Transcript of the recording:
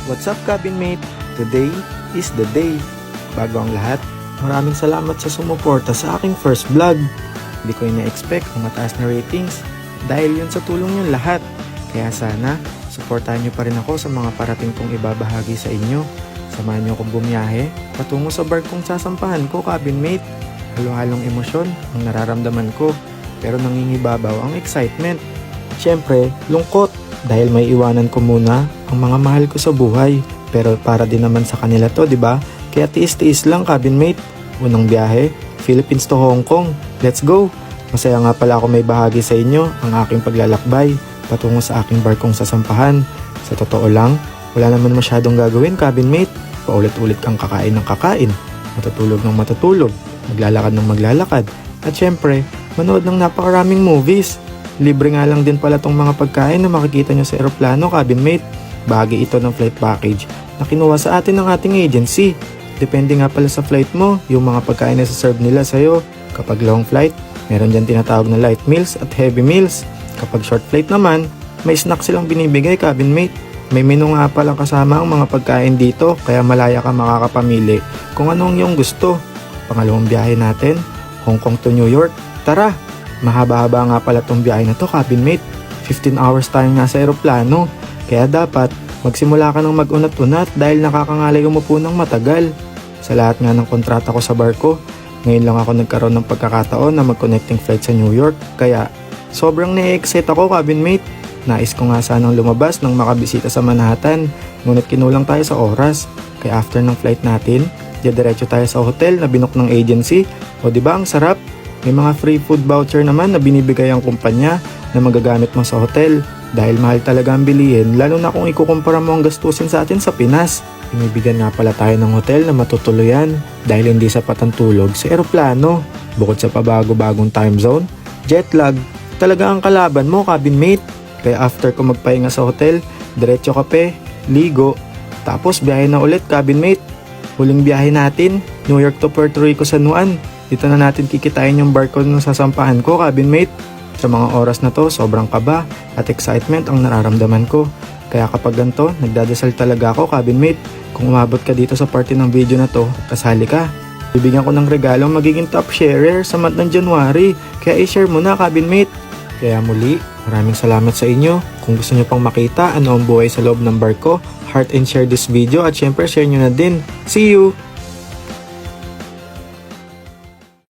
What's up, cabin mate? Today is the day. Bago ang lahat, maraming salamat sa sumuporta sa aking first vlog. Hindi ko ina-expect ang mataas na ratings dahil yun sa tulong yung lahat. Kaya sana, suportahan nyo pa rin ako sa mga parating kong ibabahagi sa inyo. Samahan nyo akong bumiyahe patungo sa barkong sasampahan ko, cabin mate. Halo-halong emosyon ang nararamdaman ko, pero nangingibabaw ang excitement. Siyempre, lungkot dahil may iwanan ko muna ang mga mahal ko sa buhay. Pero para din naman sa kanila to, 'di ba? Kaya tiis-tiis lang, cabin mate. Unang biyahe, Philippines to Hong Kong. Let's go! Masaya nga pala ako may bahagi sa inyo ang aking paglalakbay patungo sa aking barkong sasampahan. Sa totoo lang, wala naman masyadong gagawin, cabin mate. Paulit-ulit kang kakain ng kakain, matutulog ng matutulog, maglalakad ng maglalakad, at syempre, manood ng napakaraming movies. Libre nga lang din pala tong mga pagkain na makikita nyo sa eroplano, cabin mate. Bahagi ito ng flight package na kinuha sa atin ng ating agency. Depende nga pala sa flight mo, yung mga pagkain na serve nila sa'yo. Kapag long flight, meron dyan tinatawag na light meals at heavy meals. Kapag short flight naman, may snack silang binibigay, cabin mate. May menu nga pala kasama ang mga pagkain dito, kaya malaya ka makakapamili kung anong iyong gusto. Pangalawang biyahe natin, Hong Kong to New York. Tara! Mahaba-haba nga pala tong biyahe na to, cabin mate. 15 hours tayo nga sa eroplano. Kaya dapat, magsimula ka ng mag-unat-unat dahil nakakangalay umupo ng matagal. Sa lahat nga ng kontrata ko sa barko, ngayon lang ako nagkaroon ng pagkakataon na mag-connecting flight sa New York. Kaya, sobrang na-excite ako, cabin mate. Nais ko nga sanang lumabas nang makabisita sa Manhattan, ngunit kinulang tayo sa oras. Kaya after ng flight natin, diretso tayo sa hotel na binook ng agency. O diba ang sarap? May mga free food voucher naman na binibigay ang kumpanya na magagamit mo sa hotel. Dahil mahal talaga ang bilihin, lalo na kung ikukumpara mo ang gastusin sa atin sa Pinas. Binibigyan nga pala tayo ng hotel na matutuluyan dahil hindi sapat ang tulog sa eroplano. Bukod sa pabago-bagong time zone, jet lag, talaga ang kalaban mo, cabin mate. Kaya after ko magpahinga sa hotel, diretso kape, ligo, tapos biyahe na ulit, cabin mate. Huling biyahe natin, New York to Puerto Rico, San Juan. Dito na natin kikitain yung barko na sasampahan ko, cabin mate. Sa mga oras na to, sobrang kaba at excitement ang nararamdaman ko. Kaya kapag ganito, nagdadasal talaga ako, cabin mate. Kung umabot ka dito sa party ng video na to, kasali ka. Bibigyan ko ng regalo magiging top sharer sa month ng January. Kaya i-share mo na, cabin mate. Kaya muli, maraming salamat sa inyo. Kung gusto nyo pang makita ano ang buhay sa loob ng barko, heart and share this video at syempre share nyo na din. See you!